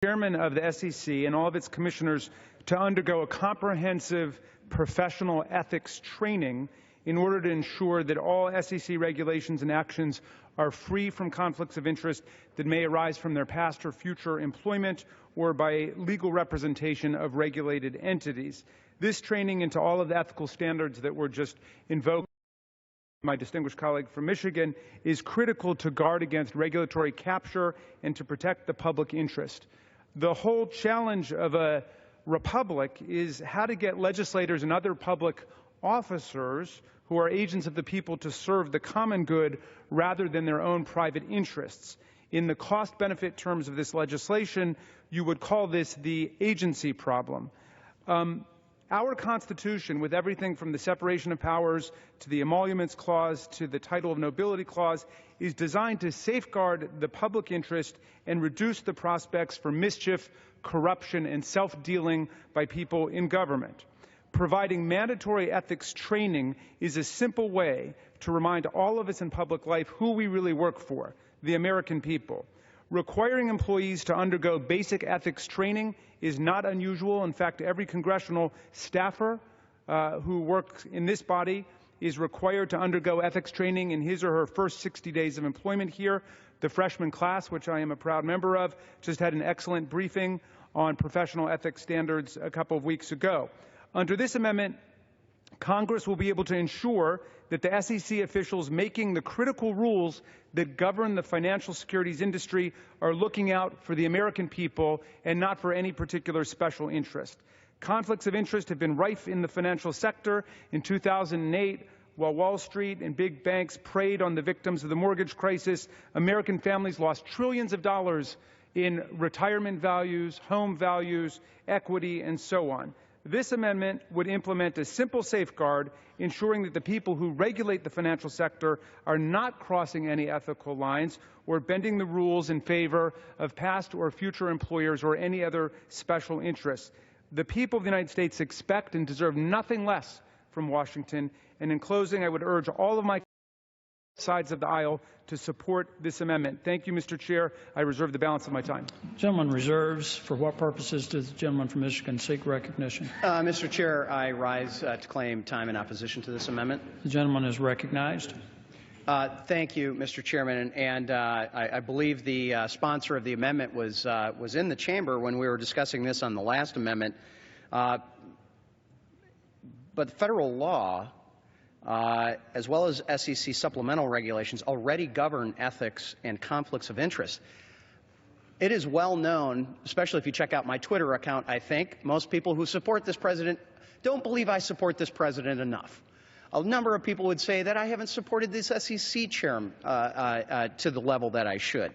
Chairman of the SEC and all of its commissioners to undergo a comprehensive professional ethics training in order to ensure that all SEC regulations and actions are free from conflicts of interest that may arise from their past or future employment or by legal representation of regulated entities. This training into all of the ethical standards that were just invoked by my distinguished colleague from Michigan is critical to guard against regulatory capture and to protect the public interest. The whole challenge of a republic is how to get legislators and other public officers who are agents of the people to serve the common good rather than their own private interests. In the cost-benefit terms of this legislation, you would call this the agency problem. Our Constitution, with everything from the separation of powers to the emoluments clause to the title of nobility clause, is designed to safeguard the public interest and reduce the prospects for mischief, corruption, and self-dealing by people in government. Providing mandatory ethics training is a simple way to remind all of us in public life who we really work for, the American people. Requiring employees to undergo basic ethics training is not unusual. In fact, every congressional staffer who works in this body is required to undergo ethics training in his or her first 60 days of employment here. The freshman class, which I am a proud member of, just had an excellent briefing on professional ethics standards a couple of weeks ago. Under this amendment, Congress will be able to ensure that the SEC officials making the critical rules that govern the financial securities industry are looking out for the American people and not for any particular special interest. Conflicts of interest have been rife in the financial sector. In 2008, while Wall Street and big banks preyed on the victims of the mortgage crisis, American families lost trillions of dollars in retirement values, home values, equity, and so on. This amendment would implement a simple safeguard ensuring that the people who regulate the financial sector are not crossing any ethical lines or bending the rules in favor of past or future employers or any other special interests. The people of the United States expect and deserve nothing less from Washington. And in closing, I would urge all of my sides of the aisle to support this amendment. Thank you, Mr. Chair. I reserve the balance of my time. Gentleman reserves. For what purposes does the gentleman from Michigan seek recognition? Mr. Chair, I rise to claim time in opposition to this amendment. The gentleman is recognized. Thank you, Mr. Chairman. And I believe the sponsor of the amendment was in the chamber when we were discussing this on the last amendment. But the federal law, as well as SEC supplemental regulations, already govern ethics and conflicts of interest. It is well known, especially if you check out my Twitter account, I think, most people who support this president don't believe I support this president enough. A number of people would say that I haven't supported this SEC chair to the level that I should.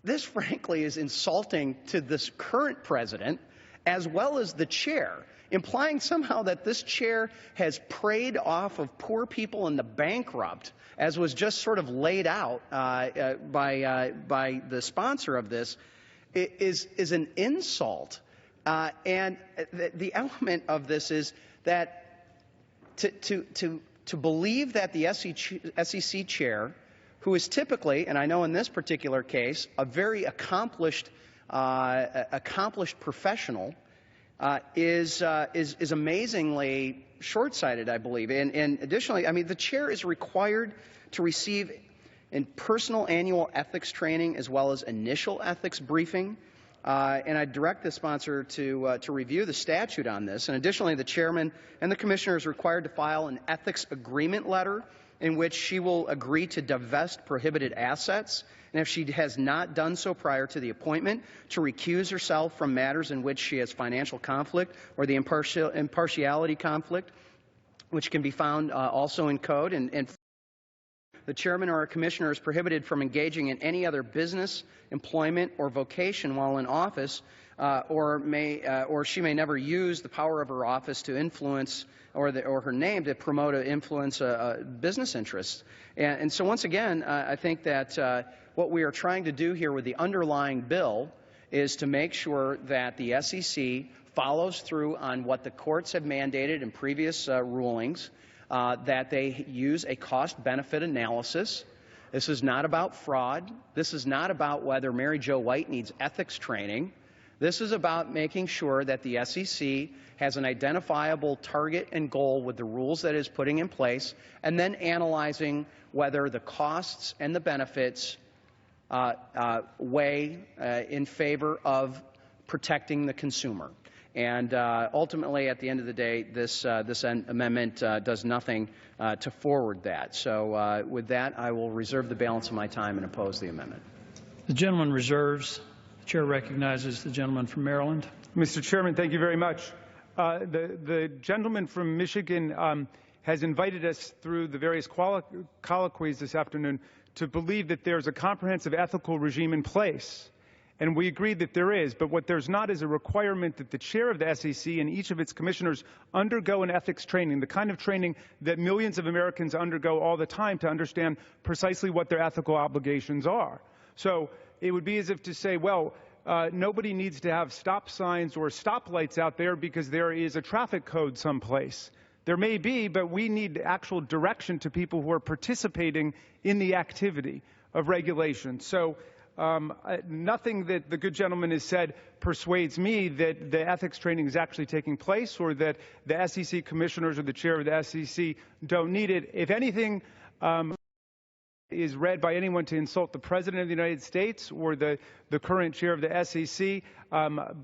This, frankly, is insulting to this current president as well as the chair, implying somehow that this chair has preyed off of poor people and the bankrupt, as was just sort of laid out by the sponsor of this, is an insult. And the element of this is that to believe that the SEC chair, who is typically, and I know in this particular case, a very accomplished professional, is amazingly short-sighted, I believe. And additionally, I mean, the chair is required to receive in personal annual ethics training as well as initial ethics briefing. And I direct the sponsor to review the statute on this. And additionally, the chairman and the commissioner is required to file an ethics agreement letter in which she will agree to divest prohibited assets, and if she has not done so prior to the appointment, to recuse herself from matters in which she has financial conflict or the impartiality conflict, which can be found also in code. And the chairman or a commissioner is prohibited from engaging in any other business, employment, or vocation while in office, or she may never use the power of her office to influence or her name to promote or influence business interests. And so once again, I think that what we are trying to do here with the underlying bill is to make sure that the SEC follows through on what the courts have mandated in previous rulings, that they use a cost-benefit analysis, This is not about fraud. This is not about whether Mary Jo White needs ethics training. This is about making sure that the SEC has an identifiable target and goal with the rules that it is putting in place, and then analyzing whether the costs and the benefits weigh in favor of protecting the consumer. And ultimately, at the end of the day, this amendment does nothing to forward that. So with that, I will reserve the balance of my time and oppose the amendment. The gentleman reserves. The chair recognizes the gentleman from Maryland. Mr. Chairman, thank you very much. The gentleman from Michigan has invited us through the various colloquies this afternoon to believe that there's a comprehensive ethical regime in place. And we agree that there is, but what there's not is a requirement that the chair of the SEC and each of its commissioners undergo an ethics training, the kind of training that millions of Americans undergo all the time to understand precisely what their ethical obligations are. So it would be as if to say, well, nobody needs to have stop signs or stoplights out there because there is a traffic code someplace. There may be, but we need actual direction to people who are participating in the activity of regulation. So nothing that the good gentleman has said persuades me that the ethics training is actually taking place or that the SEC commissioners or the chair of the SEC don't need it. If anything is read by anyone to insult the President of the United States or the current chair of the SEC,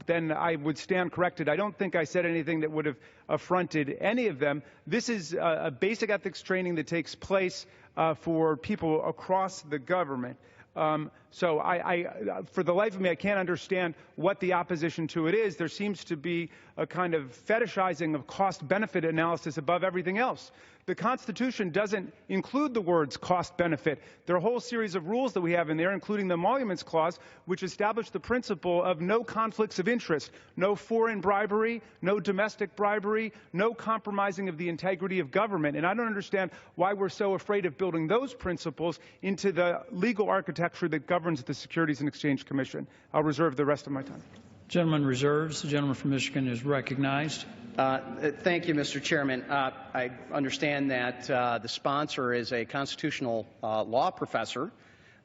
then I would stand corrected. I don't think I said anything that would have affronted any of them. This is a basic ethics training that takes place for people across the government. So for the life of me, I can't understand what the opposition to it is. There seems to be a kind of fetishizing of cost-benefit analysis above everything else. The Constitution doesn't include the words cost-benefit. There are a whole series of rules that we have in there, including the Emoluments Clause, which establish the principle of no conflicts of interest, no foreign bribery, no domestic bribery, no compromising of the integrity of government. And I don't understand why we're so afraid of building those principles into the legal architecture that governs the Securities and Exchange Commission. I'll reserve the rest of my time. Gentleman reserves. The gentleman from Michigan is recognized. Thank you, Mr. Chairman. I understand that the sponsor is a constitutional law professor.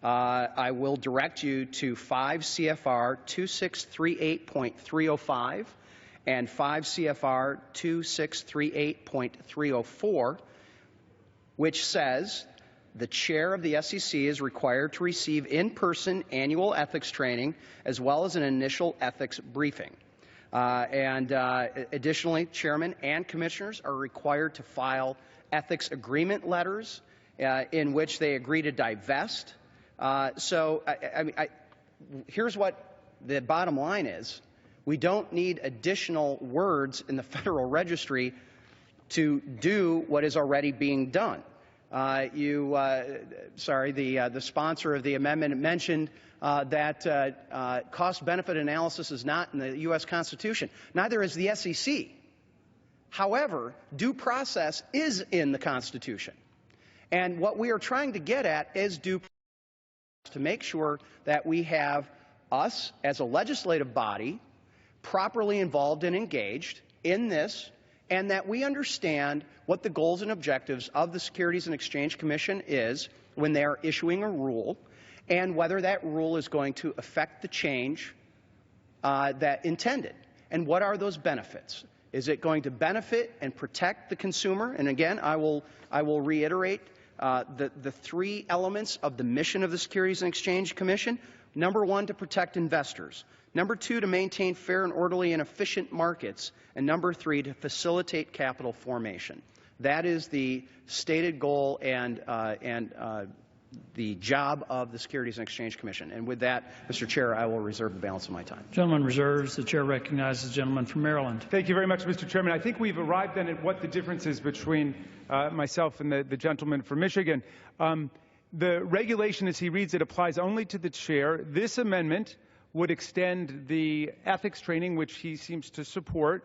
I will direct you to 5 CFR 2638.305 and 5 CFR 2638.304, which says the chair of the SEC is required to receive in-person annual ethics training as well as an initial ethics briefing. Additionally, chairman and commissioners are required to file ethics agreement letters in which they agree to divest. Here's what the bottom line is. We don't need additional words in the Federal Registry to do what is already being done. The sponsor of the amendment mentioned that cost-benefit analysis is not in the U.S. Constitution. Neither is the SEC. However, due process is in the Constitution. And what we are trying to get at is due process to make sure that we have us as a legislative body properly involved and engaged in this, and that we understand what the goals and objectives of the Securities and Exchange Commission is when they are issuing a rule, and whether that rule is going to affect the change that intended. And what are those benefits? Is it going to benefit and protect the consumer? And again, I will reiterate the 3 elements of the mission of the Securities and Exchange Commission. Number 1, to protect investors. Number 2, to maintain fair and orderly and efficient markets. And number 3, to facilitate capital formation. That is the stated goal and the job of the Securities and Exchange Commission. And with that, Mr. Chair, I will reserve the balance of my time. Gentleman reserves. The chair recognizes the gentleman from Maryland. Thank you very much, Mr. Chairman. I think we've arrived then at what the difference is between myself and the gentleman from Michigan. The regulation, as he reads it, applies only to the chair. This amendment would extend the ethics training, which he seems to support,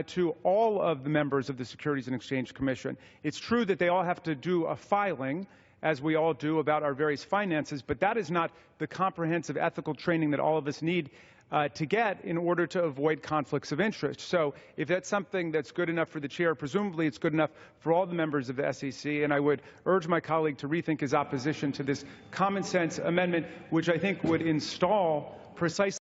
to all of the members of the Securities and Exchange Commission. It's true that they all have to do a filing, as we all do, about our various finances, but that is not the comprehensive ethical training that all of us need. to get in order to avoid conflicts of interest. So if that's something that's good enough for the chair, presumably it's good enough for all the members of the SEC, and I would urge my colleague to rethink his opposition to this common sense amendment, which I think would install precisely